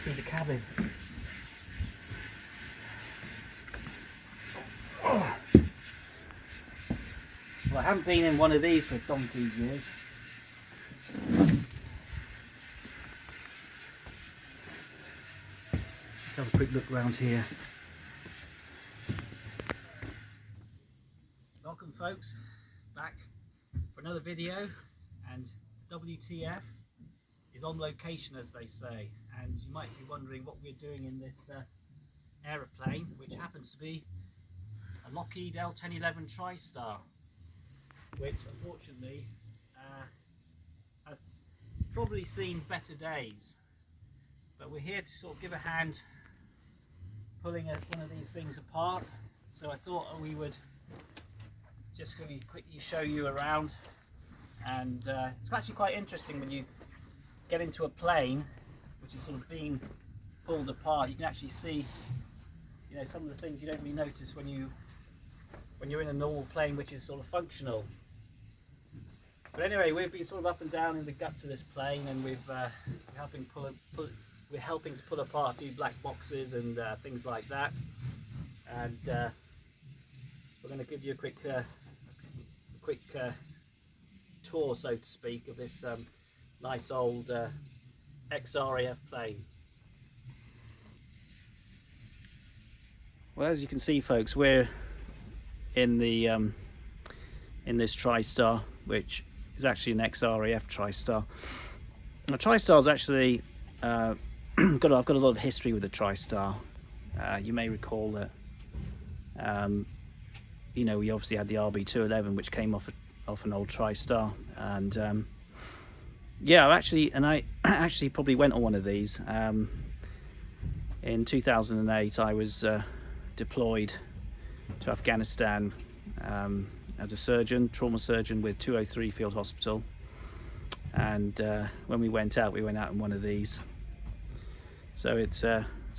must be the cabin. Well, I haven't been in one of these for donkey's years. Let's have a quick look around here. Welcome folks, back for another video, and WTF is on location, as they say, and you might be wondering what we're doing in this aeroplane, which happens to be a Lockheed L1011 Tristar, which unfortunately has probably seen better days, but we're here to sort of give a hand pulling one of these things apart. So I thought we would just going to quickly show you around, and it's actually quite interesting when you get into a plane which is sort of being pulled apart. You can actually see, you know, some of the things you don't really notice when you're in a normal plane which is sort of functional. But anyway, we've been sort of up and down in the guts of this plane, and we're helping to pull apart a few black boxes and things like that. And we're going to give you a quick tour, so to speak, of this nice old XRAF plane. Well, as you can see, folks, we're in the in this Tristar, which is actually an XRAF Tristar. The Tristar is actually I've got a lot of history with the Tristar. You may recall that you know, we obviously had the RB211, which came off an old Tristar, and yeah, I actually probably went on one of these. In 2008, I was deployed to Afghanistan as a surgeon, trauma surgeon with 203 Field Hospital, and when we went out in one of these. So it's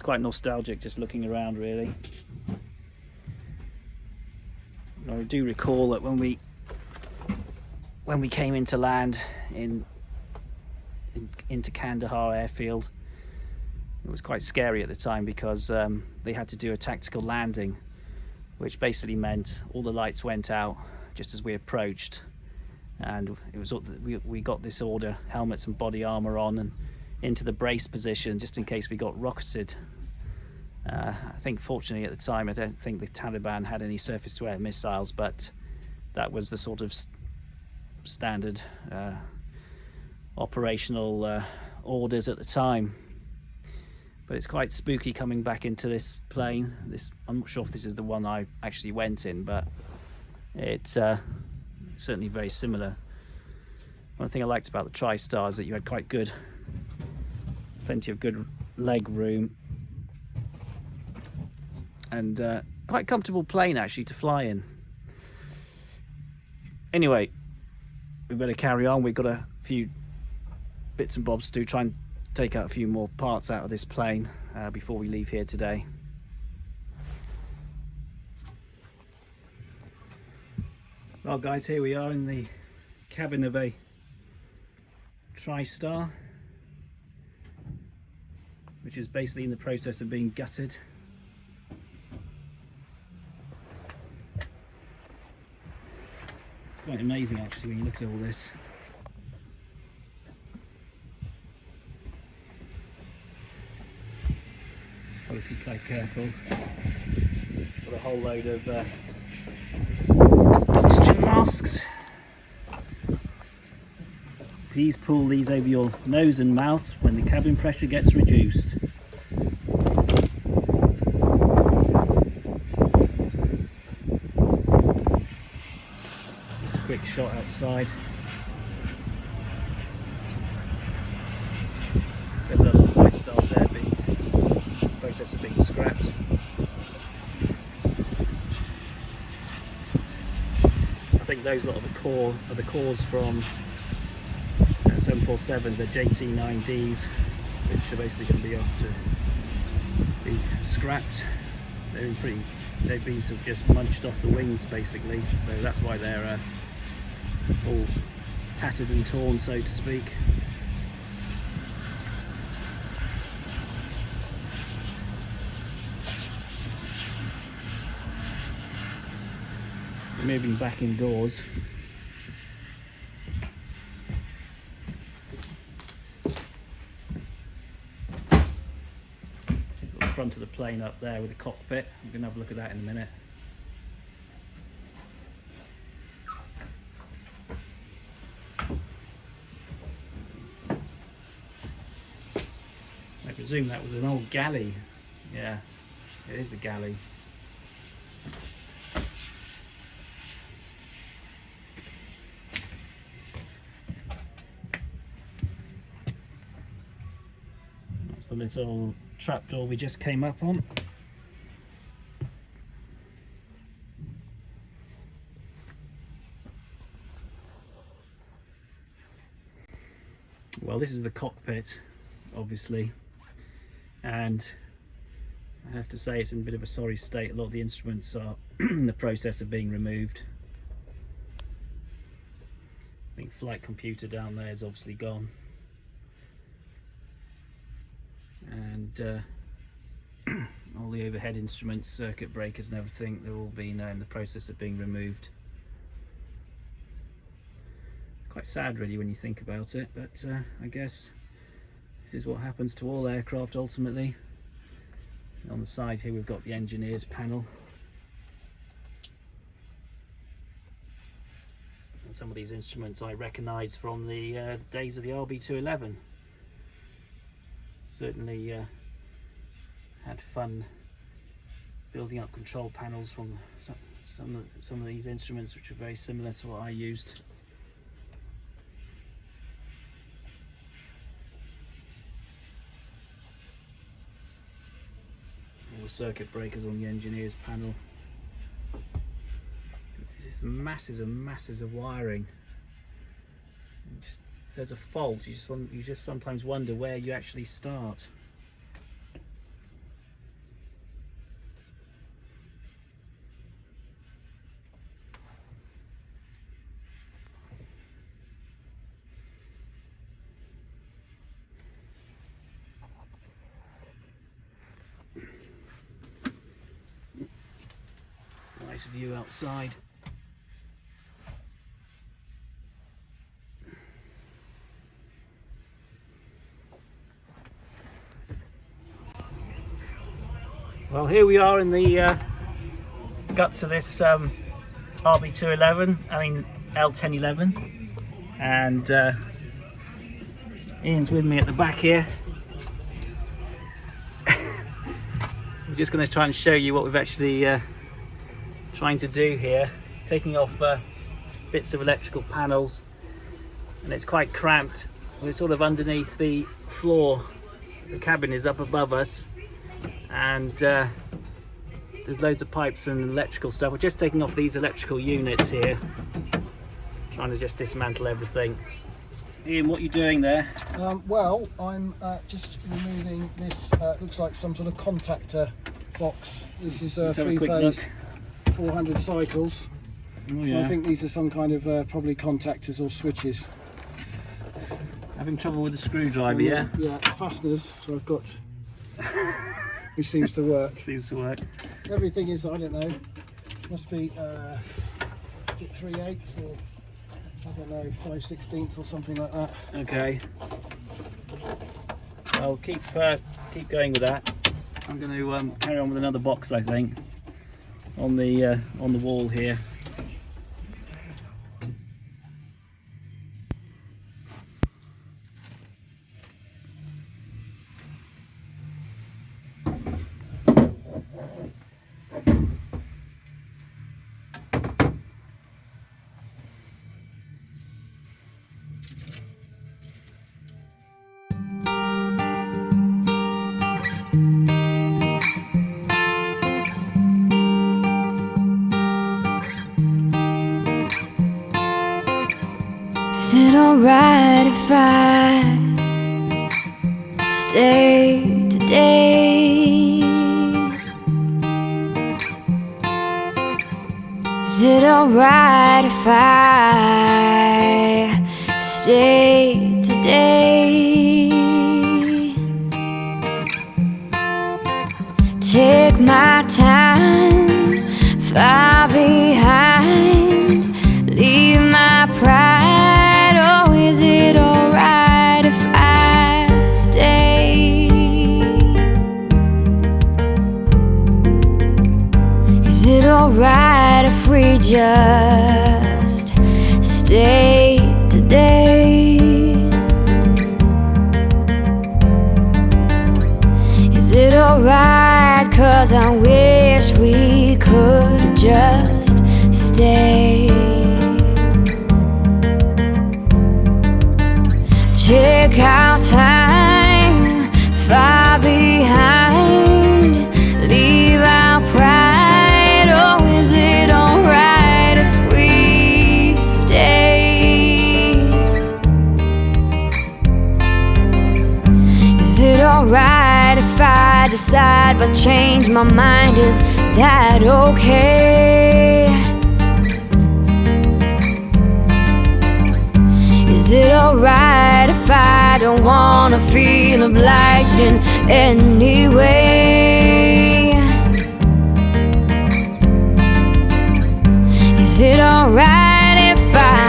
quite nostalgic just looking around, really. I do recall that when we came into land into Kandahar airfield, it was quite scary at the time, because they had to do a tactical landing, which basically meant all the lights went out just as we approached, and it was we got this order: helmets and body armor on, and into the brace position just in case we got rocketed. I think fortunately at the time, I don't think the Taliban had any surface-to-air missiles, but that was the sort of standard operational orders at the time. But it's quite spooky coming back into this plane. I'm not sure if this is the one I actually went in, but it's certainly very similar. One thing I liked about the Tristar is that you had plenty of good leg room, and quite comfortable plane actually to fly in. Anyway, we better carry on. We've got a few bits and bobs to do, try and take out a few more parts out of this plane before we leave here today. Well guys, here we are in the cabin of a Tristar, which is basically in the process of being gutted. It's quite amazing actually when you look at all this. Got to be quite careful. Got a whole load of oxygen masks. Please pull these over your nose and mouth when the cabin pressure gets reduced. Just a quick shot outside. Several other Tristars there being in the process of being scrapped. I think those lot are the cores from 747s, the JT9Ds, which are basically going to be off to be scrapped. They've been sort of just munched off the wings basically, so that's why they're all tattered and torn, so to speak. moving back indoors. The front of the plane up there with the cockpit. I'm going to have a look at that in a minute. I presume that was an old galley. Yeah, it is a galley. That's the little trapdoor we just came up on. Well, this is the cockpit, obviously, and I have to say it's in a bit of a sorry state. A lot of the instruments are in the process of being removed. I think flight computer down there is obviously gone, and all the overhead instruments, circuit breakers and everything, they're all been in the process of being removed. Quite sad really when you think about it, but I guess this is what happens to all aircraft ultimately. On the side here we've got the engineer's panel, and some of these instruments I recognise from the days of the RB211. Certainly had fun building up control panels from some of these instruments, which are very similar to what I used. All the circuit breakers on the engineer's panel. It's just masses and masses of wiring. If there's a fault, you just sometimes wonder where you actually start. Nice view outside. Well, here we are in the guts of this RB211, I mean L1011, and Ian's with me at the back here. I'm just going to try and show you what we've actually trying to do here, taking off bits of electrical panels, and it's quite cramped. We're sort of underneath the floor. The cabin is up above us, and there's loads of pipes and electrical stuff. We're just taking off these electrical units here, trying to just dismantle everything. Ian, what are you doing there? Well, I'm just removing this, looks like some sort of contactor box. This is a three-phase 400 cycles. Oh, yeah. I think these are some kind of probably contactors or switches. Having trouble with the screwdriver, yeah? Yeah, fasteners, so I've got, which seems to work. Seems to work. Everything is, I don't know, must be, is it 3/8 or, I don't know, 5/16 or something like that. Okay. Well, keep going with that. I'm going to carry on with another box, I think, on the wall here. Is it alright if I stay today? Is it alright if I stay today? Take my time, far behind. alright if we just stay today? Is it alright? 'Cause I wish we could just stay. Take our time far behind, leave our pride. Oh, is it alright if we stay? Is it alright if I decide but change my mind? Is that okay? Is it alright if I don't wanna feel obliged in any way? Is it alright if I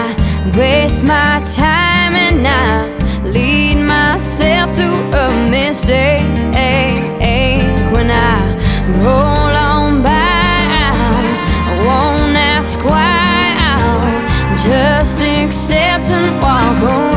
waste my time and I lead myself to a mistake? When I roll on by, I won't ask why, I'll just accept and walk away.